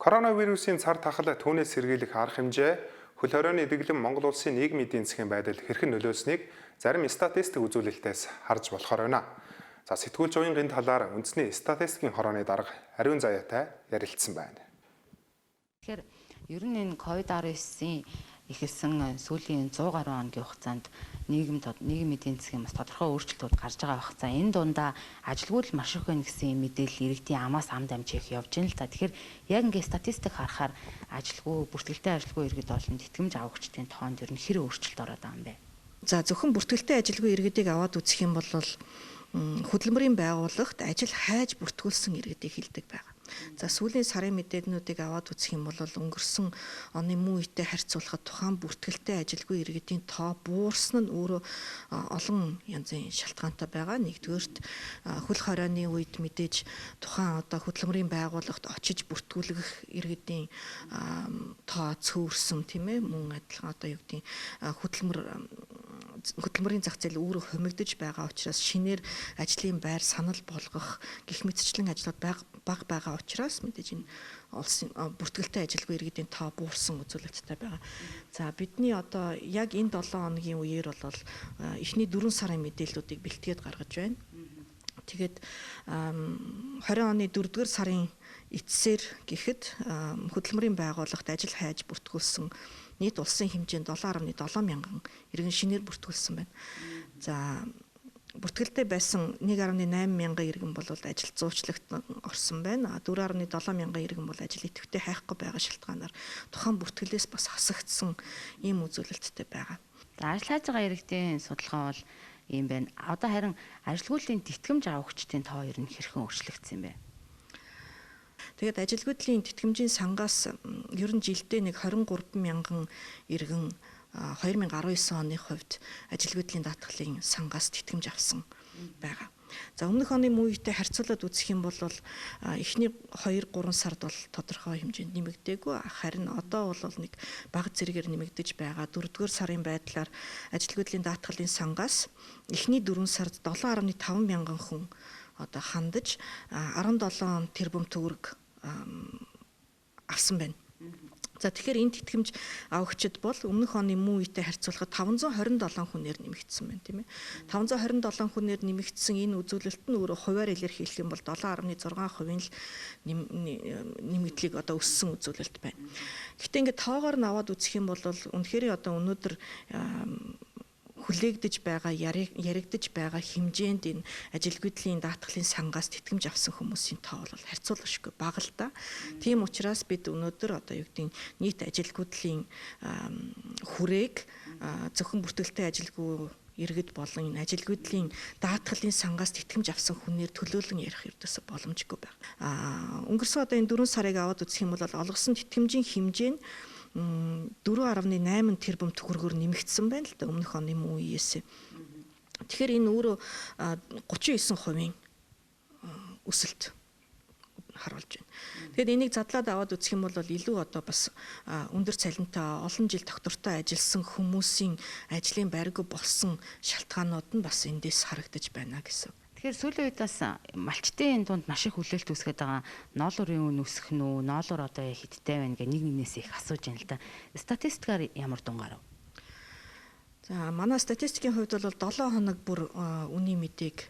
Коронавирусын цар тахал түүнээс сэргийлэх арга хэмжээ хөл хорионы дэглэм Монгол улсын нийгмийн эдийн засгийн байдалд хэрхэн нөлөөснийг зарим статистик үзүүлэлтээс харж болохоор байна. За сэтгүүлч уянгийн талаар үндэсний статистикийн хорооны дарга Ариун Заяатай ярилцсан байна. Тэгэхээр ер нь энэ COVID-19-ийн эхэлсэн сүүлийн 100 гаруй хоногийн хугацаанд нийгмийн эдийн засгийн бас тодорхой өөрчлөлтүүд гарч байгаа байх. За энэ дундаа ажилгүйдэл маш их байна гэсэн мэдээлэл иргэдийн амаас амд амжих явж байна л та. Тэгэхээр яг ингээд статистик харахаар бүртгэлтэй ажилгүй иргэд болон тэтгэмж авагчдын тоонд ер нь хэр өөрчлөлт ороод байгаа юм бэ? За зөвхөн бүртгэлтэй ажилгүй иргэдийг аваад үзэх юм бол хөдөлмөрийн байгууллагт ажил хайж бүртгүүлсэн иргэдийг хэлдэг байгаа. За сүүлийн сарын мэдээллүүдийг аваад үзэх юм бол өнгөрсөн оны мөн үетэй харьцуулахад тухайн бүртгэлтэй ажилгүй иргэдийн тоо буурсан нь өөрөө олон янзын шалтгаантай байгаа. Нэгдүгээрт хөл хорионы үед мэдээж тухайн хөдөлмөрийн байгууллагт очиж бүртгүүлэх иргэдийн тоо цөөрсөн тийм ээ, мөн адилхан хөдөлмөрийн зах зээл өөрөө хумигдж байгаа учраас шинээр ажлын байр санал болгох гэх мэтчлэн ажлууд бага байгаа учраас мэдээж энэ улсын бүртгэлтэй ажилгүй иргэдийн тоо буурсан үзүүлэлттэй байгаа. За бидний яг энэ 7 хоногийн үеэр бол эхний 4 сарын мэдээллүүдийг бэлтгээд гаргаж байна. Тэгээд 20 оны 4-р сарын эцсээр гэхэд хөдөлмөрийн байгууллагт ажил хайж бүртгүүлсэн нийт улсын хэмжээнд 7.7 мянган иргэн шинээр бүртгүүлсэн байна. За бүртгэлтэй байсан 1.8 мянган иргэн бол ажил зуучлагт орсон байна. 4.7 мянган иргэн бол ажил идэвхтэй хайхгүй байгаа шалтгаанаар тухайн бүртгэлээс бас хасагдсан ийм үзүүлэлттэй байгаа. За ажил хайж байгаа иргэдийн судалгаа бол ийм байна. Харин ажилгүйдлийн тэтгэмж авагчдын тоо ер нь хэрхэн өөрчлөгдсөн юм бэ? Тэгээд ажилгүйдлийн тэтгэмжийн сангаас ер нь жилдээ 23 мянган иргэн 2019 оны хувьд ажилгүйдлийн даатгалын сангаас тэтгэмж авсан байгаа. За өмнөх оны мөн үетэй харьцуулаад үзэх юм бол эхний 2-3 сард бол тодорхой хэмжээнд нэмэгдээгүй. Харин одоо бол нэг бага зэрэгээр нэмэгдэж байгаа. 4-р сарын байдлаар ажилгүйдлийн даатгалын сангаас эхний 4 сард 7.5 мянган хүн хандаж 17 тэрбум төгрөг авсан байна. За тэгэхээр энэ тэтгэмж авагчид бол өмнөх оны мөн үетэй харьцуулахад 527 хүнээр нэмэгдсэн байна, тийм ээ. 527 хүнээр нэмэгдсэн энэ үзүүлэлт нь өөрөө хувиар илэрхийлэх юм бол 7.6% л нэмэгдлийг өссөн үзүүлэлт байна. Гэхдээ ингээд тоогоор нь аваад үзэх юм бол үнэхээр өнөөдөр хүлээгдэж байгаа яригдж байгаа хэмжээнд энэ ажилгүйдлийн даатгалын сангаас тэтгэмж авсан хүмүүсийн тоо бол харьцуулашгүй бага л да. Тийм учраас бид өнөөдөр нийт ажилгүйдлийн хүрээг зөвхөн бүртгэлтэй ажилгүй иргэд болон энэ ажилгүйдлийн даатгалын сангаас тэтгэмж авсан хүнээр төлөөлөн ярих ердөөсөө боломжгүй байна. Өнгөрсөн энэ 4 сарыг аваад үзэх юм бол олгосон тэтгэмжийн хэмжээ нь 4.8 тэрбум төгрөгөөр нэмэгдсэн байна л да өмнөх оны мөн үеэс. Тэгэхээр энэ өөрөө 39% өсөлт харуулж байна. Тэгэхээр энийг задлаад аваад үзэх юм бол илүү бас өндөр цалинтай олон жил доктортой ажилласан хүмүүсийн ажлын байргүй болсон шалтгаанууд нь бас эндээс харагдаж байна гэсэн. Тэгэхээр сүүлийн үед бас малчтын дунд маш их хүлээлт үүсгээд байгаа. Ноолуурын үн өсөх нь үү? Ноолуур хэттэй байна гэ нэгнээс их асууж байна л да. Статистикаар ямар дунгаар вэ? За манай статистикийн хувьд бол 7 хоног бүр үнийн мэдээг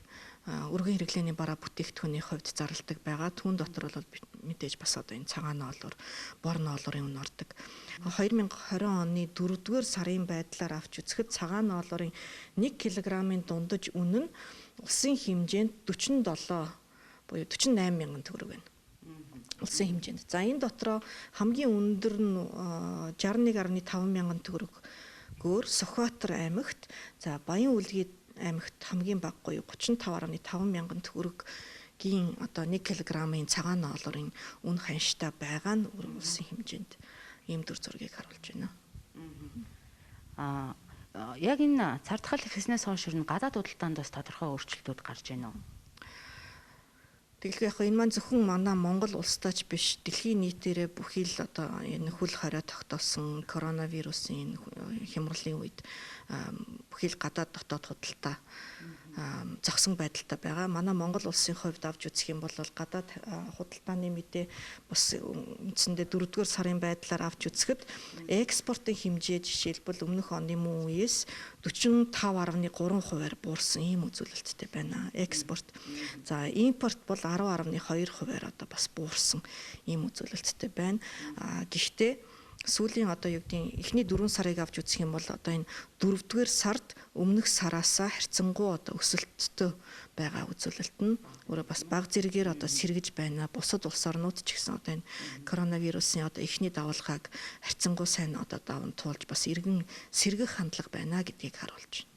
өргөн хэрэглээний бараа бүтээгдэхүүний хувьд зарладаг байгаа. Түүн дотор бол мэдээж бас энэ цагаан ноолуур, бор ноолуурын үн ордог. 2020 оны 4-р сарын байдлаар авч үзэхэд цагаан ноолуурын 1 кг-ын дундаж үн нь улсын хэмжээнд 47 буюу 48 мянган төгрөг байна. Улсын хэмжээнд. За энэ дотроо хамгийн өндөр нь 61.5 мянган төгрөгөөр Сүхбаатар аймагт, за Баян Үлгий аймагт хамгийн бага буюу 35.5 мянган төгрөгийн 1 кг-ын цагаан ноолуурын үн ханштай байгаа нь улсын хэмжээнд ийм дүр зургийг харуулж байна. Яг энэ цар тахал ихснээс хойш гадаад худалдаанд бас тодорхой өөрчлөлтүүд гарч байна уу? Тэгэхээр яг энэ маань зөвхөн манай Монгол улсдаач биш, дэлхийн нийтээрээ бүхий л одоо энэ хөл хорой тогтоосон коронавирусын хямралын үед бүхий л гадаад дотоод худалдаа зогсон байдалтай байгаа. Манай Монгол улсын хувьд авч үзэх юм бол гадаад худалдааны мэдээ бас үндсэндээ 4-р сарын байдлаар авч үзэхэд экспортын хэмжээ жишээлбэл өмнөх оны мөн үеэс 45.3% буурсан ийм үзүүлэлттэй байна. Экспорт. За импорт бол 10.2% одоо бас буурсан ийм үзүүлэлттэй байна. Гэхдээ сүүлийн одоо юу гэдгийг эхний 4 сарыг авч үзэх юм бол одоо энэ 4-р сард өмнөх сараасаа харьцангуй одоо өсөлттэй байгаа үзүүлэлт нь өөрөө бас бага зэрэгээр одоо сэргэж байна. Бусад улс орнууд ч гэсэн одоо энэ коронавирусын одоо эхний давалгааг харьцангуй сайн одоо даван туулж бас иргэн сэргэх хандлага байна гэдгийг харуулж байна.